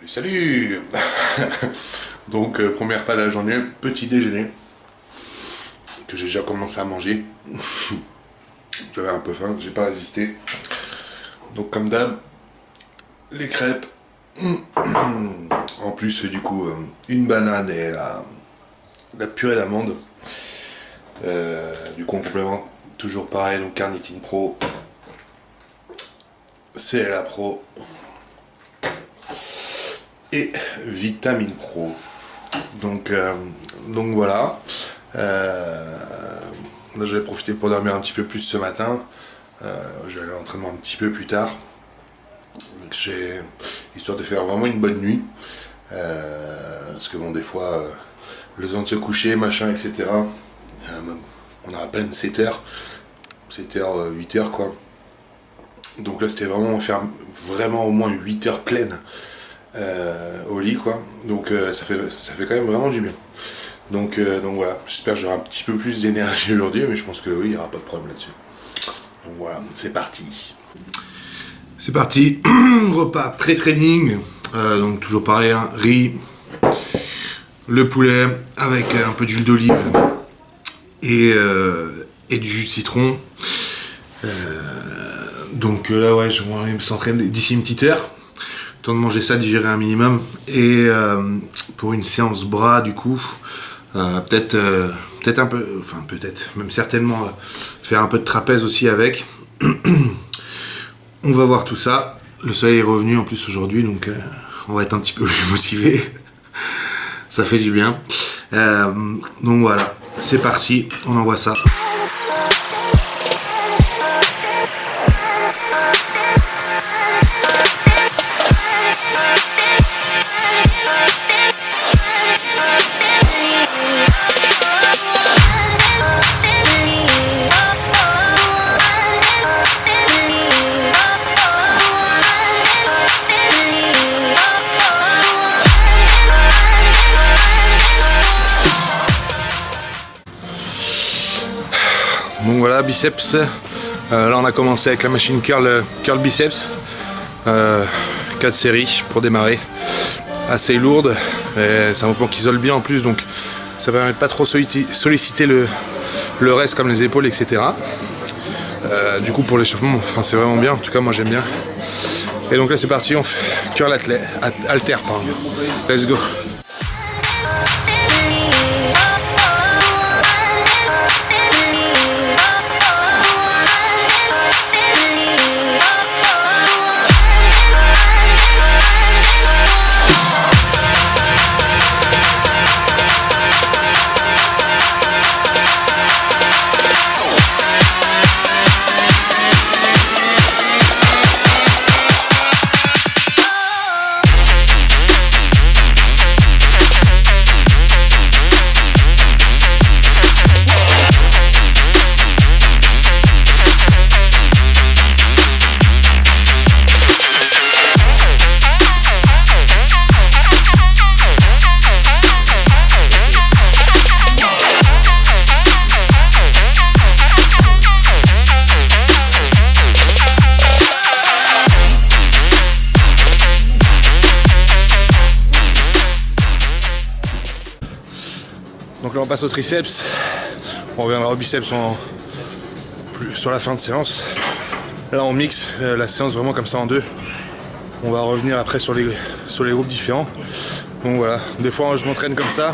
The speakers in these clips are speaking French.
Salut, salut. Donc, première pas de la journée, petit déjeuner, que j'ai déjà commencé à manger. J'avais un peu faim, j'ai pas résisté. Donc, comme d'hab, les crêpes. En plus, du coup, une banane et la purée d'amande. Du coup, en complément, toujours pareil, donc Carnitine Pro. CLA Pro. Et Vitamine Pro. Donc voilà. Là, j'avais profité pour dormir un petit peu plus ce matin. Je vais aller à l'entraînement un petit peu plus tard. Histoire de faire vraiment une bonne nuit. Parce que bon, des fois, le temps de se coucher, machin, etc. On a à peine 7h. 7h, 8h quoi. Donc là, c'était vraiment faire vraiment au moins 8 heures pleines. Au lit quoi, donc ça fait quand même vraiment du bien, donc voilà, j'espère que j'aurai un petit peu plus d'énergie aujourd'hui, mais je pense que oui, il n'y aura pas de problème là-dessus. Donc voilà, c'est parti, repas pré-training, donc toujours pareil, hein, riz, le poulet avec un peu d'huile d'olive et du jus de citron. Donc là ouais, je vais me s'entraîner d'ici une petite heure. Temps de manger ça, digérer un minimum, et pour une séance bras du coup, peut-être un peu, enfin peut-être, même certainement faire un peu de trapèze aussi avec. On va voir tout ça. Le soleil est revenu en plus aujourd'hui, donc on va être un petit peu plus motivé. Ça fait du bien. Donc voilà, c'est parti, on envoie ça. Donc voilà, biceps. Là on a commencé avec la machine curl biceps. 4 séries pour démarrer. Assez lourde. C'est un mouvement qui isole bien en plus, donc ça permet de pas trop solliciter le reste comme les épaules, etc. Du coup pour l'échauffement, enfin, c'est vraiment bien. En tout cas moi j'aime bien. Et donc là c'est parti, on fait curl halter, pardon. Let's go. Donc là on passe au triceps, on reviendra au biceps sur la fin de séance. Là on mixe la séance vraiment comme ça en deux. On va revenir après sur les groupes différents. Donc voilà, des fois je m'entraîne comme ça.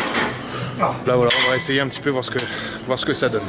Là voilà, on va essayer un petit peu voir ce que ça donne.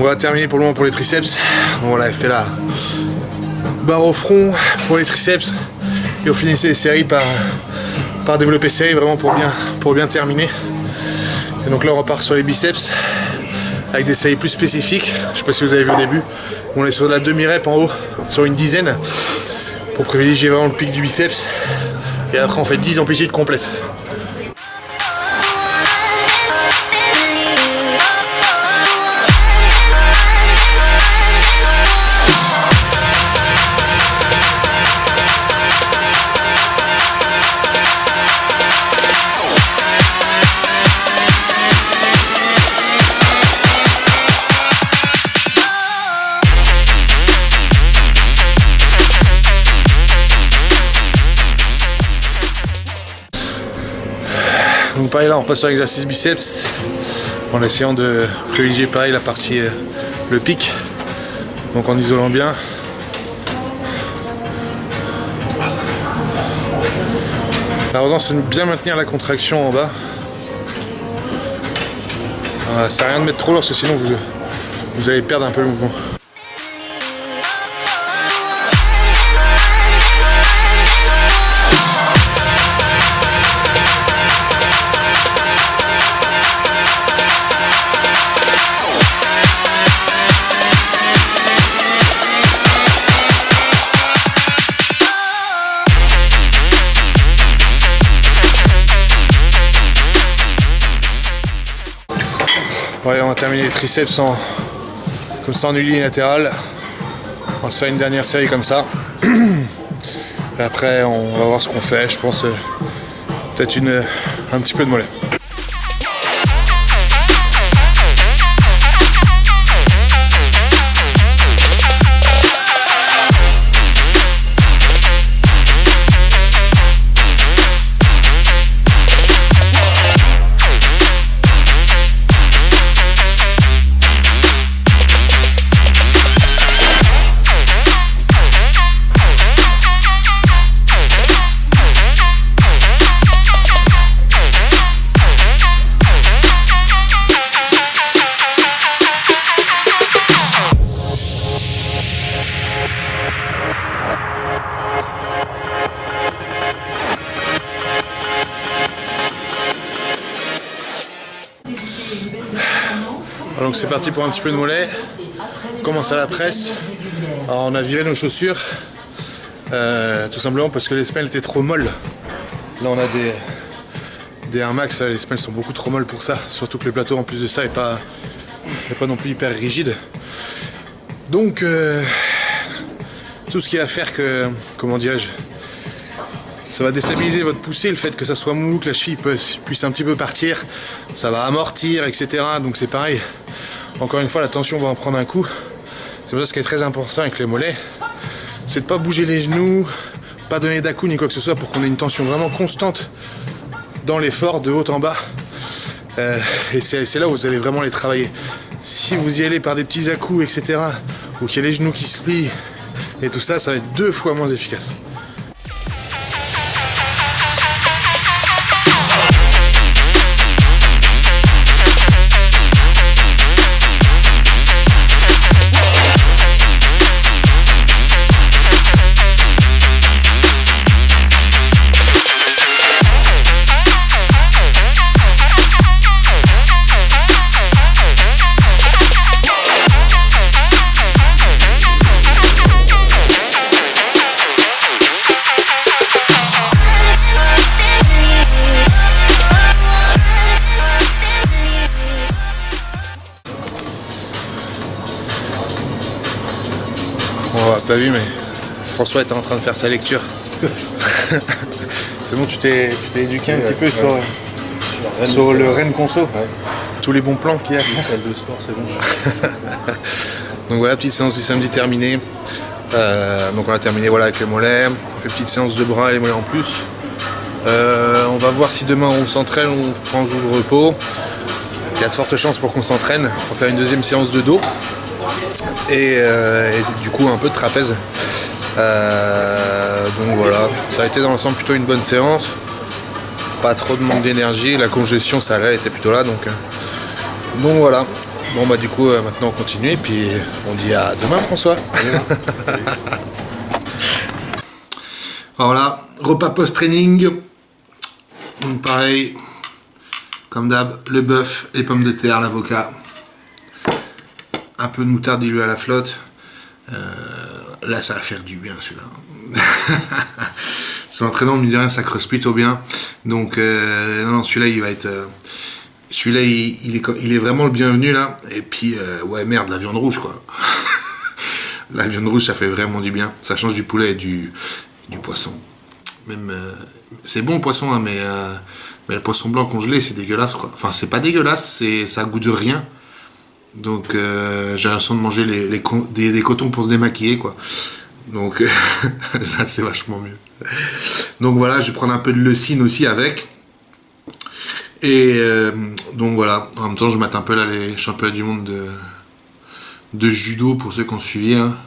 va terminer pour le moment pour les triceps. On a fait la barre au front pour les triceps et on finissait les séries par développer série vraiment pour bien terminer. Et donc là on repart sur les biceps avec des séries plus spécifiques. Je sais pas si vous avez vu au début, on est sur de la demi-rep en haut, sur une dizaine, pour privilégier vraiment le pic du biceps. Et après on fait 10 amplitudes complètes. Donc pareil là on passe sur l'exercice biceps en essayant de privilégier pareil la partie le pic, donc en isolant bien. L'important c'est de bien maintenir la contraction en bas. Ça sert à rien de mettre trop lourd parce que sinon vous allez perdre un peu le mouvement. Voilà, on va terminer les triceps comme ça en unilatéral. On va se faire une dernière série comme ça. Et après on va voir ce qu'on fait. Je pense peut-être un petit peu de mollet. Donc c'est parti pour un petit peu de mollet. On commence à la presse. Alors on a viré nos chaussures tout simplement parce que les semelles étaient trop molles. Là on a des Air Max, les semelles sont beaucoup trop molles pour ça. Surtout que le plateau en plus de ça n'est pas non plus hyper rigide. Donc tout ce qui va faire que, comment dirais-je, ça va déstabiliser votre poussée, le fait que ça soit mou, que la cheville puisse un petit peu partir, ça va amortir, etc. Donc c'est pareil, encore une fois la tension va en prendre un coup. C'est pour ça ce qui est très important avec les mollets, c'est de ne pas bouger les genoux, pas donner d'à-coups ni quoi que ce soit pour qu'on ait une tension vraiment constante dans l'effort, de haut en bas. Et c'est là où vous allez vraiment les travailler. Si vous y allez par des petits à-coups, etc., ou qu'il y a les genoux qui se plient et tout ça, ça va être 2 fois moins efficace. On l'a pas vu, mais François était en train de faire sa lecture. C'est bon, tu t'es éduqué un petit peu sur le Rennes Conso. Ouais. Tous les bons plans qu'il y a. Les salles de sport, c'est bon. Donc voilà, petite séance du samedi terminée. Donc on a terminé voilà, avec les mollets. On fait petite séance de bras et les mollets en plus. On va voir si demain on s'entraîne ou on prend un jour de repos. Il y a de fortes chances pour qu'on s'entraîne. On va faire une deuxième séance de dos. Et du coup un peu de trapèze. Donc voilà, ça a été dans l'ensemble plutôt une bonne séance. Pas trop de manque d'énergie, la congestion ça allait, elle était plutôt là. Donc voilà. Bon bah du coup maintenant on continue et puis on dit à demain François. Alors voilà, repas post-training. Donc pareil, comme d'hab, le bœuf, les pommes de terre, l'avocat. Un peu de moutarde diluée à la flotte. Là ça va faire du bien celui-là. C'est entraînant, me dit rien, ça creuse plutôt bien. Donc non, celui-là il va être... celui-là il est vraiment le bienvenu là. Et puis ouais merde, la viande rouge quoi. La viande rouge ça fait vraiment du bien. Ça change du poulet et du poisson. Même c'est bon le poisson hein, mais le poisson blanc congelé c'est dégueulasse quoi. Enfin c'est pas dégueulasse, ça a goût de rien. Donc j'ai l'impression de manger des cotons pour se démaquiller quoi. Donc là c'est vachement mieux. Donc voilà, je vais prendre un peu de leucine aussi avec. Et donc voilà, en même temps je mate un peu là les championnats du monde de judo pour ceux qui ont suivi hein.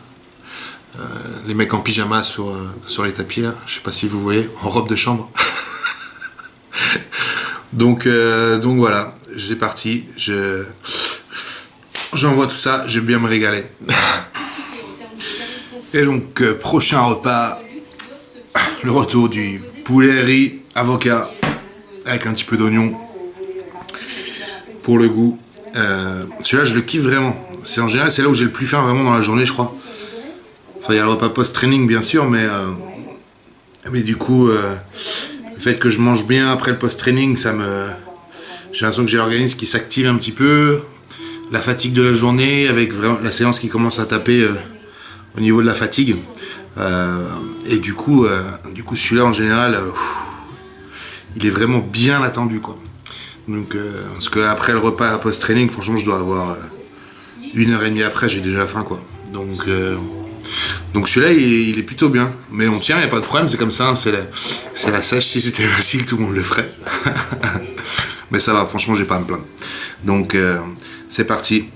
Les mecs en pyjama sur les tapis là, je sais pas si vous voyez, en robe de chambre. donc voilà, j'ai parti, j'envoie tout ça, je vais bien me régaler. Et donc prochain repas, le retour du poulet riz avocat avec un petit peu d'oignon pour le goût. Celui-là je le kiffe vraiment. En général c'est là où j'ai le plus faim vraiment dans la journée je crois. Enfin il y a le repas post-training bien sûr mais du coup le fait que je mange bien après le post-training j'ai l'impression que j'ai l'organisme qui s'active un petit peu. La fatigue de la journée avec vraiment la séance qui commence à taper au niveau de la fatigue. Et du coup celui-là en général il est vraiment bien attendu quoi. Donc parce que après le repas post-training franchement je dois avoir 1h30 après j'ai déjà faim quoi. Donc celui-là il est plutôt bien. Mais on tient, il n'y a pas de problème, c'est comme ça, hein, c'est la sèche, si c'était facile tout le monde le ferait. Mais ça va, franchement j'ai pas à me plaindre. Donc c'est parti.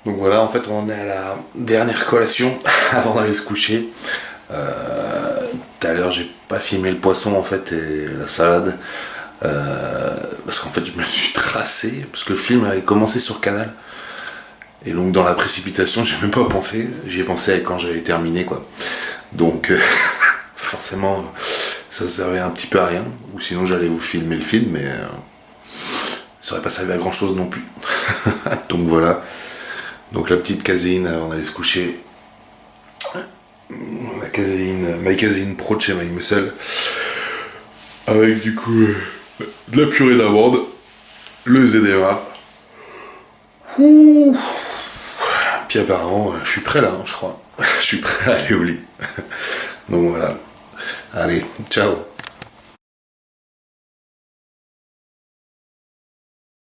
Donc voilà, en fait on est à la dernière collation avant d'aller se coucher. Tout à l'heure j'ai pas filmé le poisson en fait et la salade. Parce qu'en fait je me suis tracé, parce que le film avait commencé sur Canal. Et donc dans la précipitation j'ai même pas pensé, j'y ai pensé quand j'avais terminé quoi. Donc forcément ça servait un petit peu à rien. Ou sinon j'allais vous filmer le film mais ça aurait pas servi à grand chose non plus. Donc voilà. Donc la petite caséine avant d'aller se coucher. Ma caséine pro de chez My Muscle. Avec du coup de la purée d'amande, le ZMA. Ouh. Puis apparemment je suis prêt là hein, je crois. Je suis prêt à aller au lit. Donc voilà. Allez, ciao.